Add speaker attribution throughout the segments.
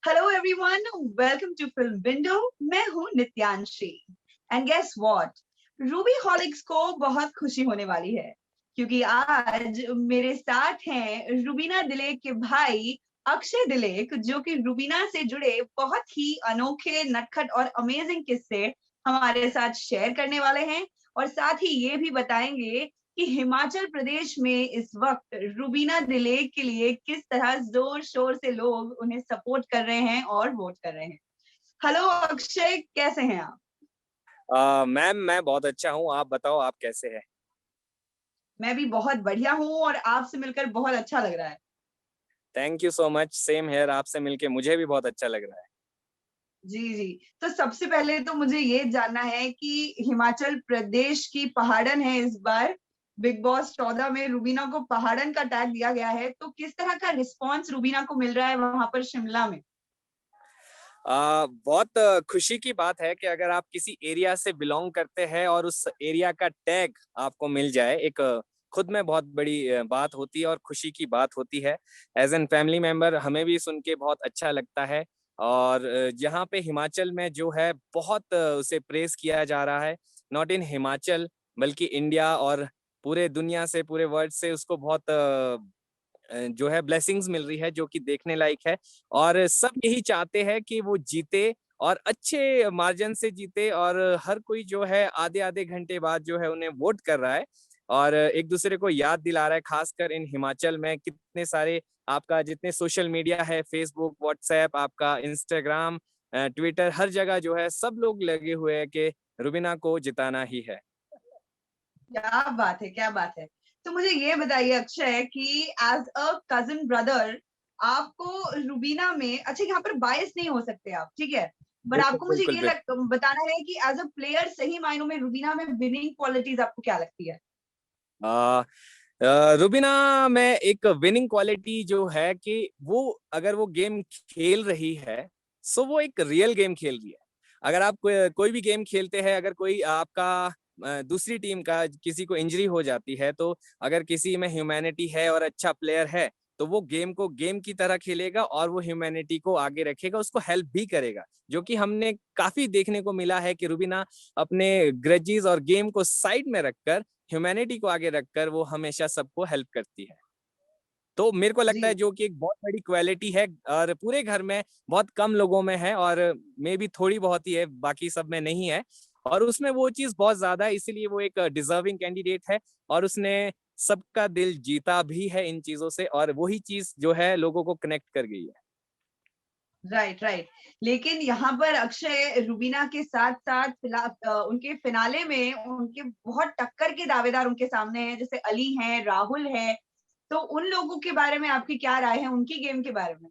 Speaker 1: Hello everyone, welcome to film window. मैं हूं Nityanshi and guess what, Ruby हॉलिक्स को बहुत खुशी होने वाली है क्योंकि आज मेरे साथ हैं रूबीना दिलेक के भाई अक्षय दिलेक, जो कि रूबीना से जुड़े बहुत ही अनोखे, नटखट और अमेजिंग किस्से हमारे साथ शेयर करने वाले हैं। और साथ ही ये भी बताएंगे कि हिमाचल प्रदेश में इस वक्त रूबीना दिलेक के लिए किस तरह जोर शोर से लोग उन्हें सपोर्ट कर रहे हैं और वोट कर रहे हैं। हेलो अक्षय, कैसे हैं आप?
Speaker 2: मैम, मैं बहुत अच्छा हूँ। आप बताओ, आप कैसे हैं?
Speaker 1: मैं भी बहुत बढ़िया हूँ और आपसे मिलकर बहुत अच्छा लग रहा है।
Speaker 2: Thank you so much. Same here. आपसे मिलके मुझे भी बहुत अच्छा लग रहा है।
Speaker 1: जी जी। तो सबसे पहले तो मुझे ये जानना है कि हिमाचल प्रदेश की पहाड़न है इस बार। बिग बॉस 14 में रूबीना को पहाड़न का टैग दिया गया है, तो किस तरह का रिस्पॉन्स रूबीना को मिल रहा है वहां पर शिमला में?
Speaker 2: बहुत खुशी की बात है कि अगर आप किसी एरिया से बिलोंग करते हैं और उस एरिया का टैग आपको मिल जाए, एक खुद में बहुत बड़ी बात होती है और खुशी की बात होती है। एज एन फैमिली मेंबर हमें भी सुन के बहुत अच्छा लगता है। और यहाँ पे हिमाचल में जो है बहुत उसे प्रेस किया जा रहा है। नॉट इन हिमाचल बल्कि इंडिया और पूरे दुनिया से, पूरे वर्ल्ड से उसको बहुत जो है ब्लेसिंग्स मिल रही है, जो कि देखने लायक है। और सब यही चाहते हैं कि वो जीते और अच्छे मार्जिन से जीते। और हर कोई जो है आधे आधे घंटे बाद जो है उन्हें वोट कर रहा है और एक दूसरे को याद दिला रहा है। खासकर इन हिमाचल में कितने सारे आपका जितने सोशल मीडिया है, फेसबुक, व्हाट्सएप, आपका इंस्टाग्राम, ट्विटर, हर जगह जो है सब लोग लगे हुए हैं कि रुबीना को जिताना ही है।
Speaker 1: क्या बात है, क्या बात है। तो मुझे ये बताइए अक्षय कि एज अ कजिन ब्रदर आपको रूबीना में, अच्छा यहाँ पर बायस नहीं हो सकते आप, ठीक है, बट
Speaker 2: बिल्कुल
Speaker 1: आपको मुझे
Speaker 2: बिल्कुल
Speaker 1: ये
Speaker 2: बिल्कुल।
Speaker 1: बताना है कि एज अ प्लेयर सही मायनों में रूबीना में विनिंग क्वालिटीज आपको क्या लगती है?
Speaker 2: आ, रुबीना में एक विनिंग क्वालिटी जो है कि वो अगर वो गेम खेल रही है, सो वो एक रियल गेम खेल रही है। अगर आप कोई भी गेम खेलते हैं, अगर कोई आपका दूसरी टीम का किसी को इंजरी हो जाती है, तो अगर किसी में ह्यूमैनिटी है और अच्छा प्लेयर है, तो वो गेम को गेम की तरह खेलेगा और वो ह्यूमैनिटी को आगे रखेगा, उसको हेल्प भी करेगा। जो कि हमने काफी देखने को मिला है कि रुबीना अपने ग्रजेस और गेम को साइड में रखकर, ह्यूमैनिटी को आगे रखकर वो हमेशा सबको हेल्प करती है। तो मेरे को लगता है
Speaker 1: जी
Speaker 2: जो कि एक बहुत बड़ी क्वालिटी है और पूरे घर में बहुत कम लोगों में है और मे भी थोड़ी बहुत ही है, बाकी सब में नहीं है। और उसमें वो चीज बहुत ज्यादा है, इसीलिए वो एक डिजर्विंग कैंडिडेट है और उसने सबका दिल जीता भी है इन चीजों से, और वही चीज जो है लोगों को कनेक्ट कर गई है।
Speaker 1: Right right. लेकिन यहाँ पर अक्षय रूबीना के साथ साथ उनके फिनाले में उनके बहुत टक्कर के दावेदार उनके सामने हैं, जैसे अली हैं, राहुल है। तो उन लोगों के बारे में आपकी क्या राय है, उनकी गेम के बारे में?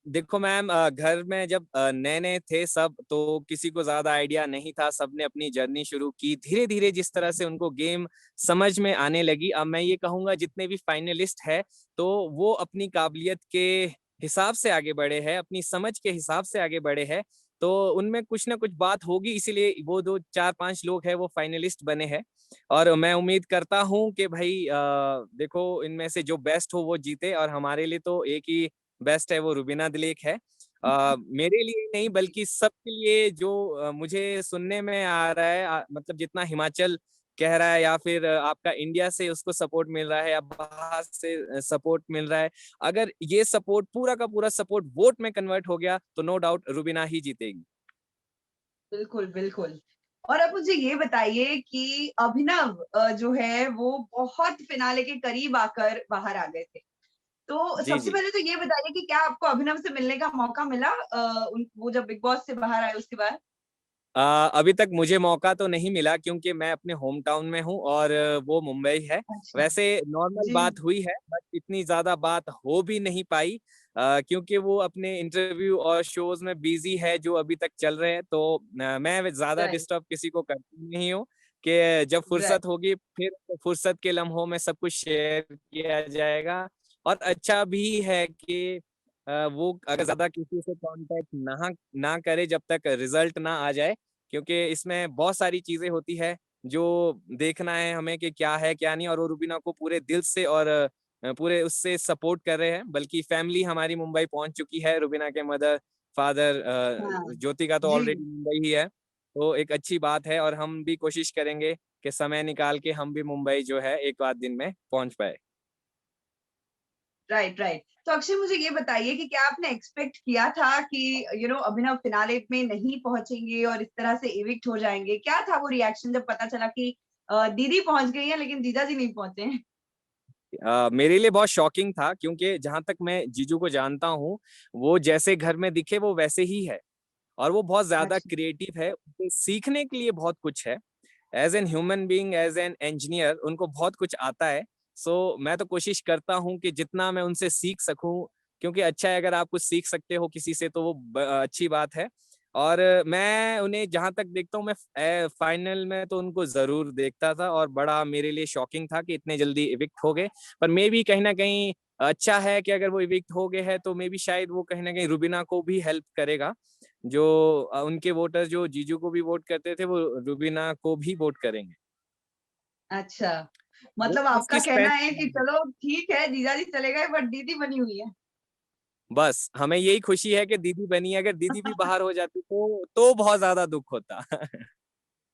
Speaker 2: देखो मैम, घर में जब नए नए थे सब, तो किसी को ज्यादा आइडिया नहीं था। सबने अपनी जर्नी शुरू की धीरे धीरे, जिस तरह से उनको गेम समझ में आने लगी। अब मैं ये कहूंगा जितने भी फाइनलिस्ट है, तो वो अपनी काबिलियत के हिसाब से आगे बढ़े हैं, अपनी समझ के हिसाब से आगे बढ़े हैं। तो उनमें कुछ ना कुछ बात होगी, इसीलिए वो दो चार पांच लोग हैं वो फाइनलिस्ट बने हैं। और मैं उम्मीद करता हूँ कि भाई देखो, इनमें से जो बेस्ट हो वो जीते। और हमारे लिए तो एक ही बेस्ट है, वो रुबीना दिलीक है। मेरे लिए नहीं बल्कि सबके लिए। जो मुझे सुनने में आ रहा है, मतलब जितना हिमाचल कह रहा है या फिर आपका इंडिया से उसको सपोर्ट मिल रहा है या बाहर से सपोर्ट मिल रहा है, अगर ये सपोर्ट पूरा का पूरा सपोर्ट वोट में कन्वर्ट हो गया, तो नो डाउट रुबीना ही जीतेगी।
Speaker 1: बिल्कुल बिल्कुल। और अब मुझे ये बताइए कि अभिनव जो है वो बहुत फिनाले के करीब आकर बाहर आ गए थे। तो
Speaker 2: जी
Speaker 1: सबसे
Speaker 2: जी।
Speaker 1: पहले तो ये बताइए कि क्या आपको अभिनव से मिलने का मौका मिला वो जब बिग बॉस से बाहर आए उसके बाद?
Speaker 2: अभी तक मुझे मौका तो नहीं मिला क्योंकि मैं अपने होम टाउन में हूँ और वो मुंबई है।
Speaker 1: अच्छा।
Speaker 2: वैसे नॉर्मल
Speaker 1: जी।
Speaker 2: बात हुई है, बट इतनी ज्यादा बात हो भी नहीं पाई क्योंकि वो अपने इंटरव्यू और शोज में बिजी है जो अभी तक चल रहे हैं। तो मैं ज्यादा
Speaker 1: राइट
Speaker 2: डिस्टर्ब किसी को करती नहीं हूँ कि जब
Speaker 1: राइट।
Speaker 2: फुर्सत होगी फिर फुर्सत के लम्हों में सब कुछ शेयर किया जाएगा। और अच्छा भी है कि वो अगर ज्यादा किसी से कांटेक्ट ना ना करे जब तक रिजल्ट ना आ जाए, क्योंकि इसमें बहुत सारी चीजें होती है जो देखना है हमें कि क्या है क्या नहीं। और वो रुबीना को पूरे दिल से और पूरे उससे सपोर्ट कर रहे हैं, बल्कि फैमिली हमारी मुंबई पहुंच चुकी है। रुबीना के मदर फादर
Speaker 1: हाँ।
Speaker 2: ज्योति का तो
Speaker 1: जी।
Speaker 2: ऑलरेडी मुंबई ही है, तो एक अच्छी बात है। और हम भी कोशिश करेंगे कि समय निकाल के हम भी मुंबई जो है एक आध दिन में पहुंच पाए।
Speaker 1: Right, right. तो अक्षय मुझे ये बताइए कि क्या आपने एक्सपेक्ट किया था कि अभिनव फिनाले में नहीं पहुँचेंगे और इस तरह से इविक्ट हो जाएँगे? क्या था वो रिएक्शन जब पता चला कि दीदी पहुँच गई हैं लेकिन जीजाजी नहीं पहुँचे हैं?
Speaker 2: मेरे लिए बहुत शॉकिंग था, क्योंकि जहां तक मैं जीजू को जानता हूँ, वो जैसे घर में दिखे वो वैसे ही है, और वो बहुत ज्यादा
Speaker 1: अच्छा,
Speaker 2: क्रिएटिव है। उसे सीखने के लिए बहुत कुछ है। As an human being, as an engineer, उनको बहुत कुछ आता है। सो मैं तो कोशिश करता हूँ कि जितना मैं उनसे सीख सकूं, क्योंकि अच्छा है अगर आप कुछ सीख सकते हो किसी से तो वो अच्छी बात है। और मैं उन्हें जहां तक देखता हूँ, मैं फाइनल में तो उनको जरूर देखता था, और बड़ा मेरे लिए शॉकिंग था कि इतने जल्दी इविक्ट हो गए। पर मे भी कहीं ना कहीं अच्छा है कि अगर वो इविक्ट हो गए हैं तो मे बी शायद वो कहीं ना कहीं रुबीना को भी हेल्प करेगा। जो उनके वोटर जो जीजू को भी वोट करते थे, वो रुबीना को भी वोट करेंगे।
Speaker 1: अच्छा।
Speaker 2: वो
Speaker 1: मतलब आपका
Speaker 2: उसकी
Speaker 1: कहना
Speaker 2: स्ट्रेंथ,
Speaker 1: है कि चलो ठीक है, जीजाजी चले गए बट दीदी बनी हुई है।
Speaker 2: बस हमें यही खुशी है कि दीदी बनी है। अगर दीदी भी बाहर हो जाती तो बहुत ज्यादा दुख होता।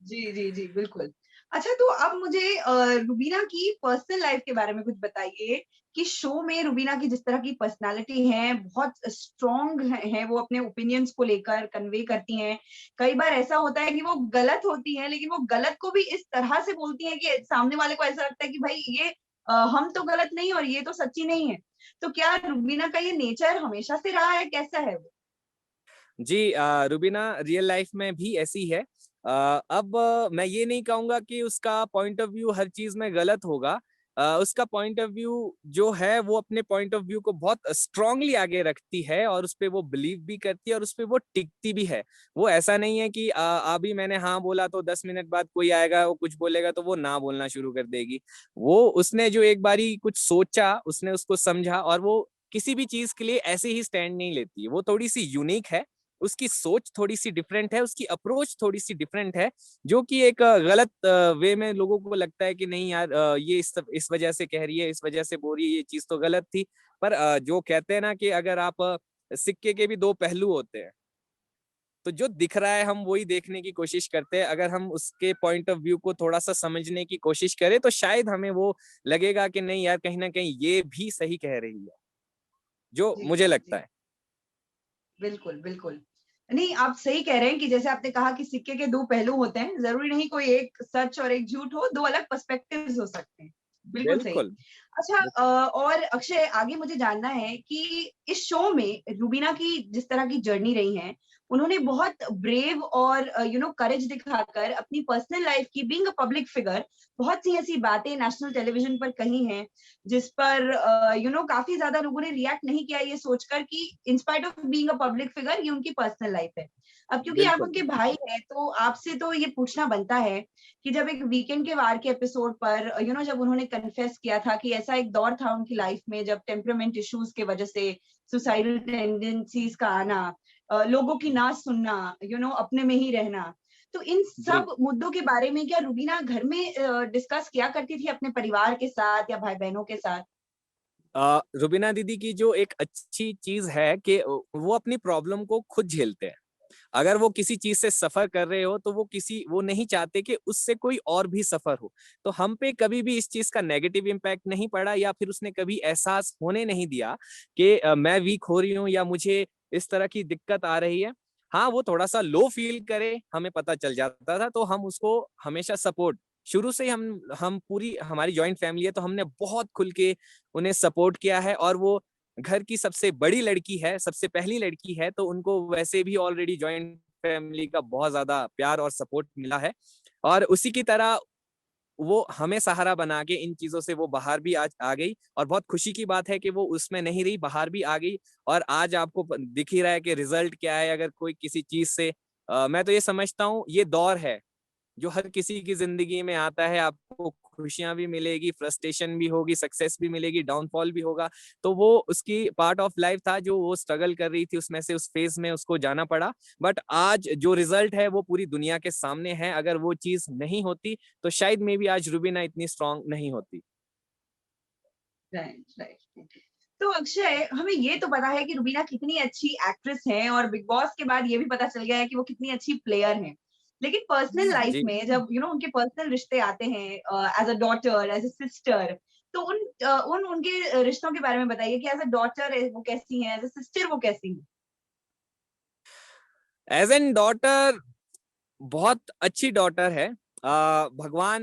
Speaker 1: जी, जी, जी, बिल्कुल। अच्छा तो अब मुझे रुबीना की पर्सनल लाइफ के बारे में कुछ बताइए कि शो में रुबीना की जिस तरह की पर्सनैलिटी है, बहुत स्ट्रॉन्ग है वो अपने ओपिनियंस को लेकर कन्वे करती हैं। कई बार ऐसा होता है कि वो गलत होती हैं, लेकिन वो गलत को भी इस तरह से बोलती हैं कि सामने वाले को ऐसा लगता है कि भाई ये हम तो गलत नहीं और ये तो सच्ची नहीं है। तो क्या रुबीना का ये नेचर हमेशा से रहा है, कैसा है वो?
Speaker 2: जी, रुबीना रियल लाइफ में भी ऐसी है। अब मैं ये नहीं कहूंगा कि उसका पॉइंट ऑफ व्यू हर चीज में गलत होगा। उसका पॉइंट ऑफ व्यू जो है वो अपने पॉइंट ऑफ व्यू को बहुत स्ट्रांगली आगे रखती है, और उस पे वो बिलीव भी करती है, और उस पे वो टिकती भी है। वो ऐसा नहीं है कि अभी मैंने हाँ बोला तो 10 मिनट बाद कोई आएगा वो कुछ बोलेगा तो वो ना बोलना शुरू कर देगी। वो उसने जो एक बारी कुछ सोचा, उसने उसको समझा, और वो किसी भी चीज के लिए ऐसे ही स्टैंड नहीं लेती। वो थोड़ी सी यूनिक है, उसकी सोच थोड़ी सी डिफरेंट है, उसकी अप्रोच थोड़ी सी डिफरेंट है, जो कि एक गलत वे में लोगों को लगता है कि नहीं यार, ये इस वजह से कह रही है, इस वजह से बोल रही है, ये चीज तो गलत थी। पर जो कहते हैं ना कि अगर आप सिक्के के भी दो पहलू होते हैं, तो जो दिख रहा है हम वही देखने की कोशिश करते हैं। अगर हम उसके पॉइंट ऑफ व्यू को थोड़ा सा समझने की कोशिश करें तो शायद हमें वो लगेगा कि नहीं यार, कहीं ना कहीं ये भी सही कह रही है, जो
Speaker 1: जी,
Speaker 2: मुझे
Speaker 1: जी,
Speaker 2: लगता
Speaker 1: जी।
Speaker 2: है।
Speaker 1: बिल्कुल, बिल्कुल। नहीं, आप सही कह रहे हैं कि जैसे आपने कहा कि सिक्के के 2 पहलू होते हैं, ज़रूरी नहीं कोई एक सच और एक झूठ हो, 2 अलग पर्सपेक्टिव्स हो सकते हैं। बिल्कुल सही।
Speaker 2: बिल्कुल।
Speaker 1: अच्छा और अक्षय आगे मुझे जानना है कि इस शो में रूबीना की जिस तरह की जर्नी रही है, उन्होंने बहुत ब्रेव और करेज दिखाकर अपनी पर्सनल लाइफ की बीइंग अ पब्लिक फिगर बहुत सी ऐसी बातें नेशनल टेलीविजन पर कही हैं, जिस पर काफ़ी ज़्यादा लोगों ने रिएक्ट नहीं किया ये सोचकर कि in spite of being a public figure ये उनकी पर्सनल लाइफ है। अब क्योंकि आप
Speaker 2: बिल्कुल।
Speaker 1: उनके भाई हैं, तो आपसे तो ये पूछना बनता है कि जब एक वीकेंड के वार के एपिसोड पर जब उन्होंने कन्फेस किया था कि ऐसा एक दौर था उनकी लाइफ में जब टेम्परामेंट इश्यूज के वजह से सुसाइडल टेंडेंसीज का आना, लोगों की ना सुनना, अपने में ही रहना। तो इन
Speaker 2: जी।
Speaker 1: सब मुद्दों के बारे में क्या रुबीना घर में डिस्कस किया करती थी अपने परिवार के साथ या भाई-बहनों के साथ?
Speaker 2: रुबीना दीदी की जो एक अच्छी चीज है कि वो अपनी प्रॉब्लम को खुद झेलते हैं। अगर वो किसी चीज से सफर कर रहे हो तो वो नहीं चाहते कि उससे कोई और भी सफर हो। तो हम पे कभी भी इस चीज का नेगेटिव इम्पैक्ट नहीं पड़ा, या फिर उसने कभी एहसास होने नहीं दिया कि मैं वीक हो रही हूँ या मुझे इस तरह की दिक्कत आ रही है। हाँ, वो थोड़ा सा लो फील करे हमें पता चल जाता था, तो हम उसको हमेशा सपोर्ट, शुरू से ही हम पूरी हमारी जॉइंट फैमिली है तो हमने बहुत खुल के उन्हें सपोर्ट किया है। और वो घर की सबसे बड़ी लड़की है, सबसे पहली लड़की है, तो उनको वैसे भी ऑलरेडी जॉइंट फैमिली का बहुत ज्यादा प्यार और सपोर्ट मिला है। और उसी की तरह वो हमें सहारा बना के इन चीजों से वो बाहर भी आज आ गई, और बहुत खुशी की बात है कि वो उसमें नहीं रही, बाहर भी आ गई। और आज आपको दिख ही रहा है कि रिजल्ट क्या है। अगर कोई किसी चीज से मैं तो ये समझता हूँ ये दौर है जो हर किसी की जिंदगी में आता है। आपको खुशियां भी मिलेगी, फ्रस्ट्रेशन भी होगी, सक्सेस भी मिलेगी, डाउनफॉल भी होगा। तो वो उसकी पार्ट ऑफ लाइफ था, जो वो स्ट्रगल कर रही थी उसमें से उस फेज में उसको जाना पड़ा। बट आज जो रिजल्ट है वो पूरी दुनिया के सामने है। अगर वो चीज नहीं होती तो शायद मे बी आज रूबीना इतनी स्ट्रांग नहीं होती।
Speaker 1: Right, right. तो अक्षय, हमें ये तो पता है कि रुबीना कितनी अच्छी एक्ट्रेस हैं और बिग बॉस के बाद ये भी पता चल गया है कि वो कितनी अच्छी प्लेयर हैं। लेकिन पर्सनल लाइफ
Speaker 2: जी।
Speaker 1: में जब उनके पर्सनल रिश्ते आते हैं, as a daughter, as a sister, तो उनके रिश्तों के बारे में बताइए कि एज़ अ डॉटर वो कैसी हैं, एज़ अ सिस्टर वो कैसी हैं?
Speaker 2: एज एन डॉटर बहुत अच्छी डॉटर है। भगवान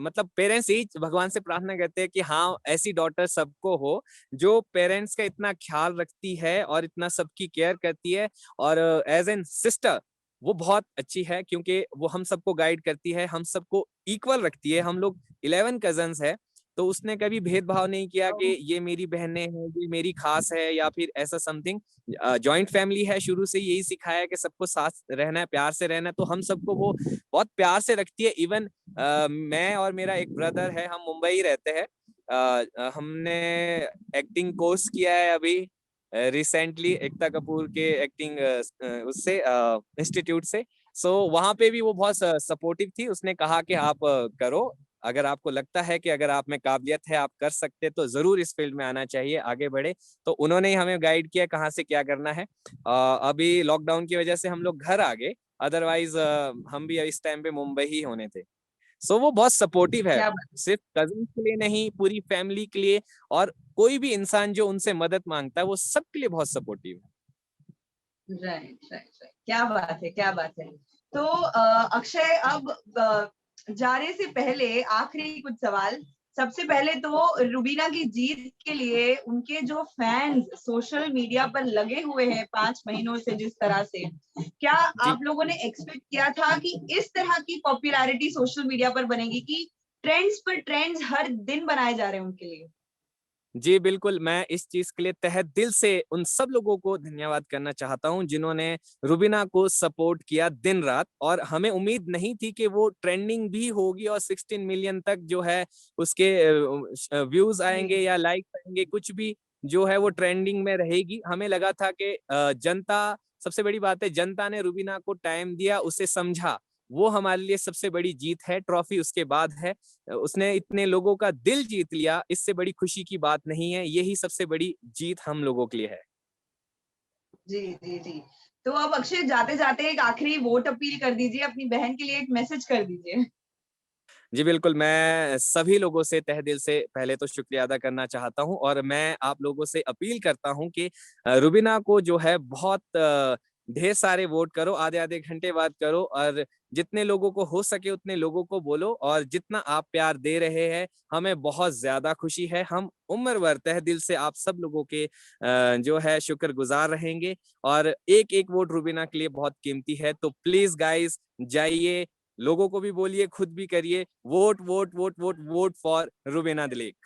Speaker 2: मतलब पेरेंट्स ही भगवान से प्रार्थना करते हैं कि हाँ ऐसी डॉटर सबको हो जो पेरेंट्स का इतना ख्याल रखती है और इतना सबकी केयर करती है। और एज एन सिस्टर वो बहुत अच्छी है क्योंकि वो हम सबको गाइड करती है, हम सबको इक्वल रखती है। हम लोग 11 कजन्स है, तो उसने कभी भेदभाव नहीं किया कि
Speaker 1: ओह!
Speaker 2: ये मेरी बहनें हैं, ये मेरी खास है या फिर ऐसा समथिंग। जॉइंट फैमिली है, शुरू से यही सिखाया है कि सबको साथ रहना है, प्यार से रहना है, तो हम सबको वो बहुत प्यार से रखती है। इवन मैं और मेरा एक ब्रदर है, हम मुंबई ही रहते हैं। हमने एक्टिंग कोर्स किया है अभी रिसेंटली एकता कपूर के एक्टिंग उससे इंस्टीट्यूट से। सो वहां पे भी वो बहुत सपोर्टिव थी, उसने कहा कि आप करो, अगर आपको लगता है कि अगर आप में काबिलियत है, आप कर सकते, तो जरूर इस फील्ड में आना चाहिए, आगे बढ़े। तो उन्होंने ही हमें गाइड किया कहाँ से क्या करना है। अभी लॉकडाउन की वजह से हम लोग घर आ गए, अदरवाइज हम भी इस टाइम पे मुंबई ही होने थे। सो वो बहुत सपोर्टिव है,
Speaker 1: क्या बात
Speaker 2: सिर्फ कजिन के लिए नहीं, पूरी फैमिली के लिए। और कोई भी इंसान जो उनसे मदद मांगता है वो सबके लिए बहुत सपोर्टिव है।
Speaker 1: Right, right, right. क्या बात है, क्या बात है। तो अक्षय, अब जाने से पहले आखिरी कुछ सवाल। सबसे पहले तो रुबीना की जीत के लिए उनके जो फैन्स सोशल मीडिया पर लगे हुए हैं 5 महीनों से जिस तरह से, क्या
Speaker 2: जी।
Speaker 1: आप लोगों ने एक्सपेक्ट किया था कि इस तरह की पॉपुलैरिटी सोशल मीडिया पर बनेगी कि ट्रेंड्स पर ट्रेंड्स हर दिन बनाए जा रहे हैं उनके लिए?
Speaker 2: जी, बिल्कुल, मैं इस चीज़ के लिए तहे दिल से उन सब लोगों को धन्यवाद करना चाहता हूँ, जिन्होंने रुबीना को सपोर्ट किया दिन-रात। और हमें उम्मीद नहीं थी कि वो ट्रेंडिंग भी होगी और 16 मिलियन तक जो है उसके व्यूज़ आएँगे
Speaker 1: जी,
Speaker 2: या लाइक्स आएँगे, कुछ भी जो है वो ट्रेंडिंग में रहेगी। हमें लगा था कि जनता, सबसे बड़ी बात है जनता ने रुबीना को टाइम दिया, उसे समझा, वो हमारे लिए सबसे बड़ी जीत है, ट्रॉफी उसके बाद है। उसने इतने लोगों का दिल जीत लिया, इससे बड़ी खुशी की बात नहीं है, यही सबसे बड़ी जीत हम लोगों के लिए है।
Speaker 1: जी, जी, जी। तो अब अक्षय, जाते-जाते एक आखिरी वोट अपील कर दीजिए, अपनी बहन के लिए एक मैसेज कर दीजिए।
Speaker 2: जी, बिल्कुल, मैं सभी लोगों से तहे दिल से पहले तो शुक्रिया अदा करना चाहता हूँ और मैं आप लोगों से अपील करता हूँ कि रुबीना को जो है बहुत ढेर सारे वोट करो, आधे-आधे घंटे बाद करो और जितने लोगों को हो सके उतने लोगों को बोलो। और जितना आप प्यार दे रहे हैं, हमें बहुत ज़्यादा खुशी है। हम उम्र भर तहे दिल से आप सब लोगों के जो है शुक्रगुज़ार रहेंगे। और एक-एक वोट रुबीना के लिए बहुत कीमती है, तो प्लीज़ गाइज़ जाइए, लोगों को भी बोलिए, खुद भी करिए, vote vote vote vote vote for Rubina Dilaik.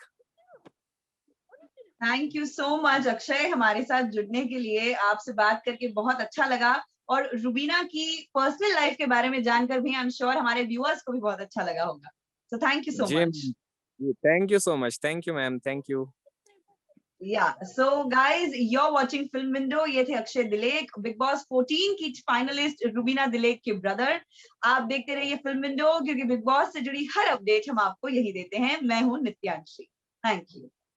Speaker 1: Thank you so much Akshay, हमारे साथ जुड़ने के लिए। आपसे बात करके बहुत अच्छा लगा और रुबीना की पर्सनल लाइफ के बारे में जानकर भी आई एम श्योर हमारे व्यूअर्स को भी बहुत अच्छा लगा होगा। सो थैंक यू सो
Speaker 2: जी,
Speaker 1: much.
Speaker 2: Thank you so much, thank you ma'am, thank you.
Speaker 1: या so guys, you are watching film window. ये थे अक्षय दिलेक, बिग बॉस 14 की फाइनलिस्ट रुबीना दिलेक के ब्रदर। आप देखते रहिए फिल्म विंडो, क्योंकि बिग बॉस से जुड़ी हर अपडेट हम आपको यही देते हैं। मैं हूं नित्यांशी। Thank you.